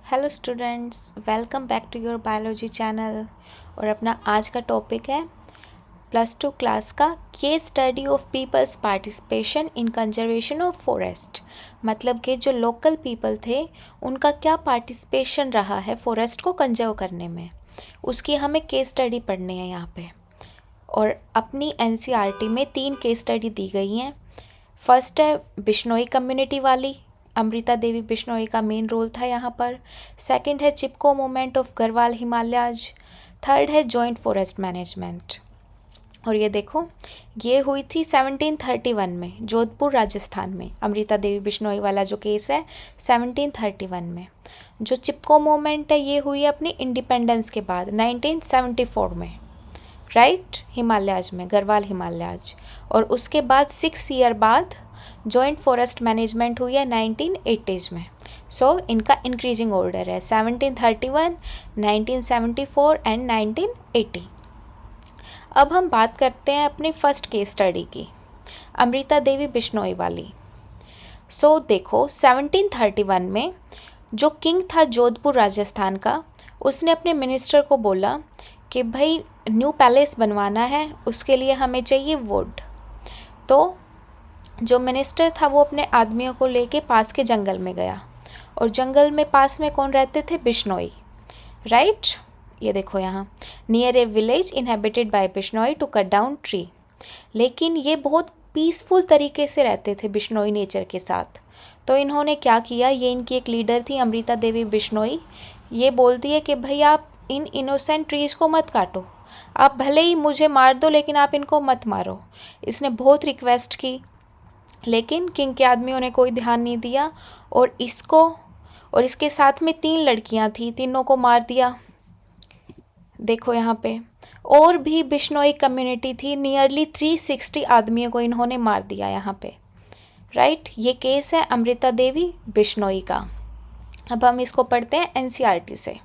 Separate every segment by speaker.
Speaker 1: Hello students, welcome back to your biology channel. और अपना आज का टॉपिक है +2 क्लास का case study of peoples participation in conservation of forest. मतलब कि जो लोकल पीपल थे उनका क्या पार्टिसिपेशन रहा है फॉरेस्ट को कंजर्व करने में, उसकी हमें केस स्टडी पढ़नी है यहाँ पे। और अपनी एनसीईआरटी में 3 केस स्टडी दी गई हैं। फर्स्ट है बिश्नोई कम्युनिटी वाली, अमृता देवी बिश्नोई का मेन रोल था यहाँ पर। सेकंड है Chipko movement of Garhwal Himalayas. Third है जॉइंट फॉरेस्ट मैनेजमेंट। और ये देखो, ये हुई थी 1731 में जोधपुर राजस्थान में। अमृता देवी बिश्नोई वाला जो केस है 1731 में। जो चिपको मूवमेंट है ये हुई अपनी इंडिपेंडेंस के बाद 1974 में, राइट, हिमालयाज में, गढ़वाल हिमालयाज। और उसके बाद 6 ईयर बाद जॉइंट फॉरेस्ट मैनेजमेंट हुई है 1980s में। सो इनका इंक्रीजिंग ऑर्डर है 1731, 1974 एंड 1980। अब हम बात करते हैं अपनी फर्स्ट केस स्टडी की, अमृता देवी बिश्नोई वाली। सो देखो, 1731 में जो किंग था जोधपुर राजस्थान का, उसने अपने मिनिस्टर को बोला कि भाई न्यू पैलेस बनवाना है, उसके लिए हमें चाहिए वुड। तो जो मिनिस्टर था वो अपने आदमियों को लेके पास के जंगल में गया। और जंगल में पास में कौन रहते थे? बिश्नोई, राइट। ये देखो यहाँ, near a village inhabited by Bishnoi to cut down tree. लेकिन ये बहुत पीसफुल तरीके से रहते थे बिश्नोई नेचर के साथ। तो इन्होंने क्या किया, ये इनकी एक लीडर थी अमृता देवी बिश्नोई, ये बोलती है कि भाई आप इन इनोसेंट ट्रीज़ को मत काटो, आप भले ही मुझे मार दो लेकिन आप इनको मत मारो। इसने बहुत रिक्वेस्ट की लेकिन किंग के आदमियों ने कोई ध्यान नहीं दिया और इसको और इसके साथ में 3 लड़कियां थी, तीनों को मार दिया। देखो यहाँ पे और भी बिश्नोई कम्युनिटी थी, नियरली 360 आदमियों को इन्होंने मार दिया यहाँ पे, राइट। ये केस है अमृता देवी बिश्नोई का। अब हम इसको पढ़ते हैं एनसीईआरटी से।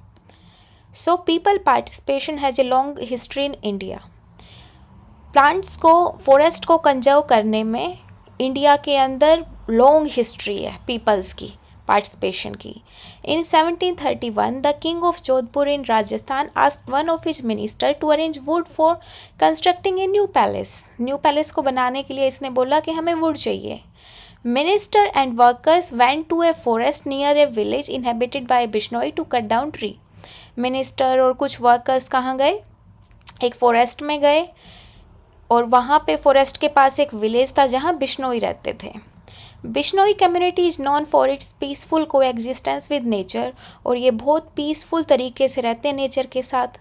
Speaker 1: So people participation has a long history in India. Plants को, फॉरेस्ट को कंजर्व करने में इंडिया के अंदर लॉन्ग हिस्ट्री है पीपल्स की पार्टिसिपेशन की। In 1731 the king of Jodhpur in Rajasthan asked one of his minister to arrange wood for constructing a new palace. New palace को बनाने के लिए इसने बोला कि हमें वुड चाहिए। Minister and workers went to a forest near a village inhabited by Bishnoi to cut down tree. Minister और कुछ वर्कर्स कहाँ गए? एक फॉरेस्ट में गए और वहाँ पे फॉरेस्ट के पास एक विलेज था जहाँ बिश्नोई रहते थे। Bishnoi community is non for its peaceful को एग्जिस्टेंस विद नेचर। और ये बहुत पीसफुल तरीके से रहते हैं नेचर के साथ।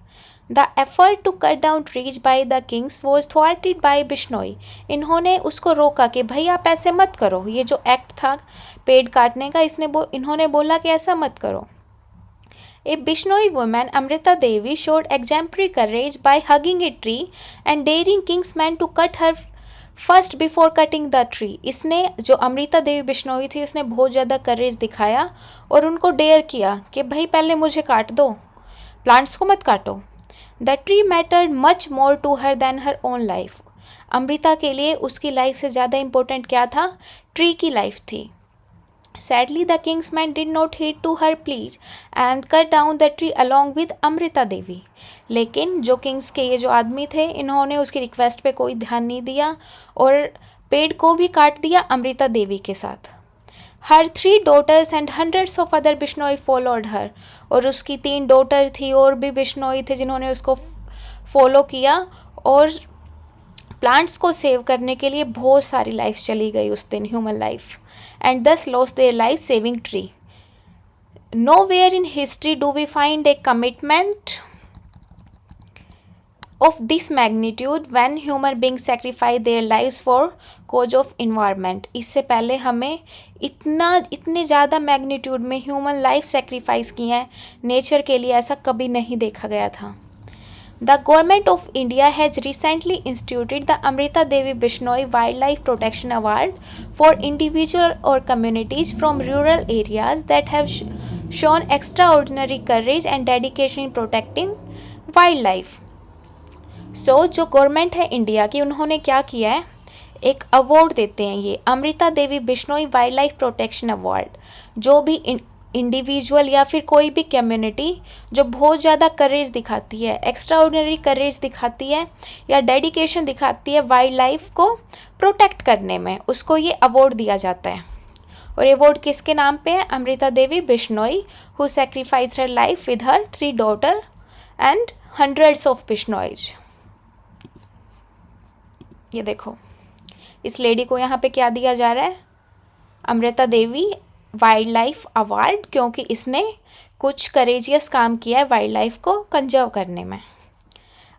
Speaker 1: The effort to cut down trees by the kings was thwarted by Bishnoi. इन्होंने उसको रोका कि भाई आप ऐसे मत करो। ये जो एक्ट था पेड़ काटने का, इन्होंने बोला कि ऐसा मत करो। A Bishnoi woman, Amrita Devi, showed exemplary courage by hugging a tree and daring king's men to cut her first before cutting the tree. इसने, जो अमृता देवी बिश्नोई थी, इसने बहुत ज़्यादा करेज दिखाया और उनको डेयर किया कि भाई पहले मुझे काट दो, प्लांट्स को मत काटो। The tree mattered much more to her than her own life. Amrita के लिए उसकी लाइफ से ज़्यादा इम्पोर्टेंट क्या था? ट्री की लाइफ थी। Sadly, the king's men did not heed to her pleas and cut down the tree along with Amrita Devi. लेकिन जो किंग्स के ये जो आदमी थे, इन्होंने उसकी रिक्वेस्ट पे कोई ध्यान नहीं दिया और पेड़ को भी काट दिया अमृता देवी के साथ। Her 3 daughters and hundreds of other Bishnoi followed her. और उसकी 3 डॉटर थी और भी बिश्नोई थे जिन्होंने उसको फॉलो किया। और प्लांट्स को सेव करने के लिए बहुत सारी लाइफ चली गई उस दिन, human life, and thus lost their life saving tree. Nowhere in history do we find a commitment of this magnitude when human beings sacrifice their lives for cause of environment. इससे पहले हमें इतने ज़्यादा magnitude में human life sacrifice की है nature के लिए, ऐसा कभी नहीं देखा गया था। The Government of India has recently instituted the Amrita Devi Bishnoi Wildlife Protection Award for individuals or communities from rural areas that have shown extraordinary courage and dedication in protecting wildlife. So, जो government है India की, उन्होंने क्या किया है, एक award देते हैं, ये Amrita Devi Bishnoi wildlife protection award. जो भी इंडिविजुअल या फिर कोई भी कम्युनिटी जो बहुत ज़्यादा करेज दिखाती है, एक्स्ट्राऑर्डिनरी करेज दिखाती है या डेडिकेशन दिखाती है वाइल्ड लाइफ को प्रोटेक्ट करने में, उसको ये अवार्ड दिया जाता है। और ये अवार्ड किसके नाम पे है? Amrita Devi Bishnoi, who sacrificed her life with her 3 daughter and hundreds of Bishnois. ये देखो, इस लेडी को यहाँ पे क्या दिया जा रहा है? अमृता देवी वाइल्ड लाइफ अवार्ड, क्योंकि इसने कुछ करेजियस काम किया है वाइल्ड लाइफ को कंजर्व करने में।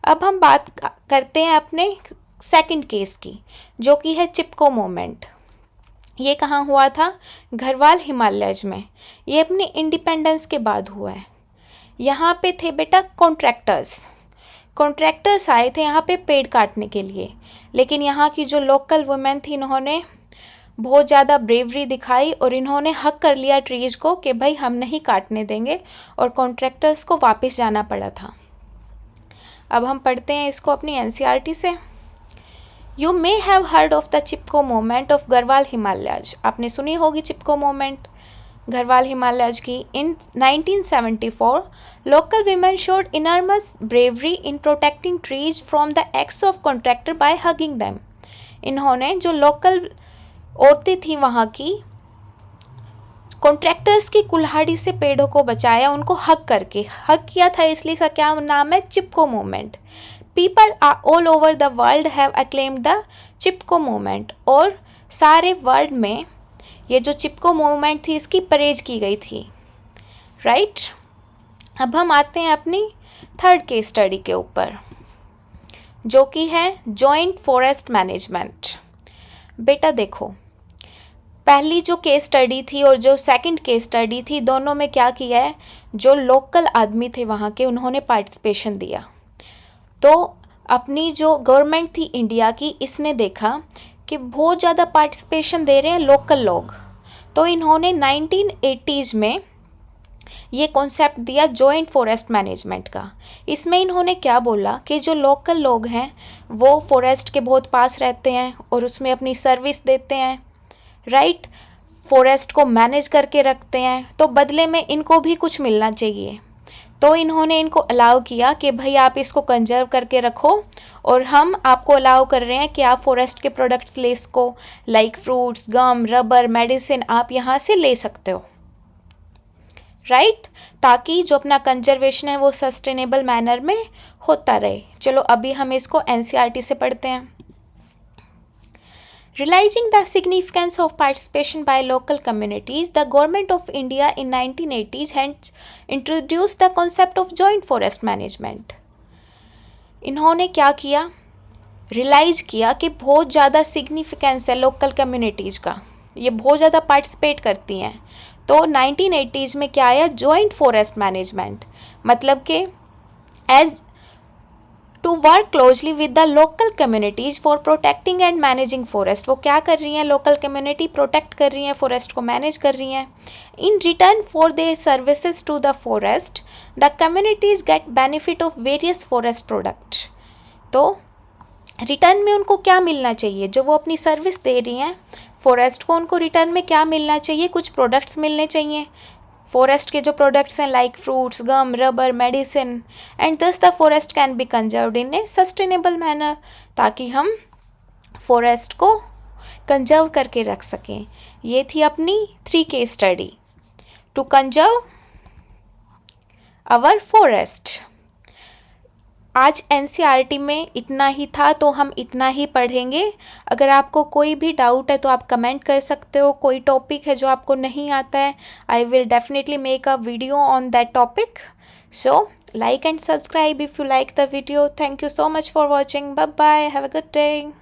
Speaker 1: अब हम बात करते हैं अपने सेकंड केस की, जो कि है चिपको मूवमेंट। ये कहाँ हुआ था? गढ़वाल हिमालयज में। ये अपने इंडिपेंडेंस के बाद हुआ है। यहाँ पे थे बेटा कॉन्ट्रैक्टर्स आए थे यहाँ पे पेड़ काटने के लिए, लेकिन यहाँ की जो लोकल वुमेन थी, इन्होंने बहुत ज़्यादा ब्रेवरी दिखाई और इन्होंने हक कर लिया ट्रीज को कि भाई हम नहीं काटने देंगे, और कॉन्ट्रैक्टर्स को वापस जाना पड़ा था। अब हम पढ़ते हैं इसको अपनी एनसीईआरटी से। You may have heard of the Chipko movement of Garhwal Himalayas. आपने सुनी होगी चिपको मूवमेंट गढ़वाल हिमालयज की। In 1974 local women showed enormous bravery in protecting trees from the acts of contractor by hugging them. इन्होंने जो लोकल औरतें थी वहाँ की, कॉन्ट्रैक्टर्स की कुल्हाड़ी से पेड़ों को बचाया, उनको हक करके हक किया था, इसलिए इसका क्या नाम है? Chipko movement. People all over the world have acclaimed the Chipko movement. और सारे वर्ल्ड में ये जो चिपको मूवमेंट थी इसकी प्रेज की गई थी, राइट। अब हम आते हैं अपनी थर्ड केस स्टडी के ऊपर, जो कि है जॉइंट फॉरेस्ट मैनेजमेंट। बेटा देखो, पहली जो केस स्टडी थी और जो सेकंड केस स्टडी थी, दोनों में क्या किया है? जो लोकल आदमी थे वहाँ के, उन्होंने पार्टिसिपेशन दिया। तो अपनी जो गवर्नमेंट थी इंडिया की, इसने देखा कि बहुत ज़्यादा पार्टिसिपेशन दे रहे हैं लोकल लोग, तो इन्होंने 1980s में ये कॉन्सेप्ट दिया जॉइंट फॉरेस्ट मैनेजमेंट का। इसमें इन्होंने क्या बोला कि जो लोकल लोग हैं वो फॉरेस्ट के बहुत पास रहते हैं और उसमें अपनी सर्विस देते हैं, राइट, फॉरेस्ट को मैनेज करके रखते हैं, तो बदले में इनको भी कुछ मिलना चाहिए। तो इन्होंने इनको अलाउ किया कि भाई आप इसको कंजर्व करके रखो और हम आपको अलाउ कर रहे हैं कि आप फॉरेस्ट के प्रोडक्ट्स ले सको, like fruits, gum, rubber, medicine, आप यहाँ से ले सकते हो, राइट, ताकि जो अपना कंजर्वेशन है वो सस्टेनेबल मैनर में होता रहे। चलो अभी हम इसको एनसीईआरटी से पढ़ते हैं। Realizing the significance of participation by local communities, the Government of India in 1980s had introduced the concept of joint forest management. इन्होंने क्या किया? रियलाइज किया कि बहुत ज़्यादा सिग्निफिकेंस है लोकल कम्युनिटीज़ का, ये बहुत ज़्यादा पार्टिसिपेट करती हैं। तो 1980s में क्या आया? जॉइंट फॉरेस्ट मैनेजमेंट, मतलब कि as to work closely with the local communities for protecting and managing forest. वो क्या कर रही हैं? लोकल कम्युनिटी प्रोटेक्ट कर रही हैं, फॉरेस्ट को मैनेज कर रही हैं। In return for their services to the forest, the communities get benefit of various forest product. तो रिटर्न में उनको क्या मिलना चाहिए? जो वो अपनी सर्विस दे रही हैं फॉरेस्ट को, उनको रिटर्न में क्या मिलना चाहिए? कुछ प्रोडक्ट्स मिलने चाहिए। फॉरेस्ट के जो प्रोडक्ट्स हैं like fruits, gum, rubber, medicine, and thus the forest can be conserved in a sustainable manner, ताकि हम फॉरेस्ट को कंजर्व करके रख सकें। ये थी अपनी 3 case study to conserve our forest. आज एनसीईआरटी में इतना ही था, तो हम इतना ही पढ़ेंगे। अगर आपको कोई भी डाउट है तो आप कमेंट कर सकते हो। कोई टॉपिक है जो आपको नहीं आता है, I will definitely make a video on that topic. So like and subscribe if you like the video. Thank you so much for watching. Bye bye. Have a good day.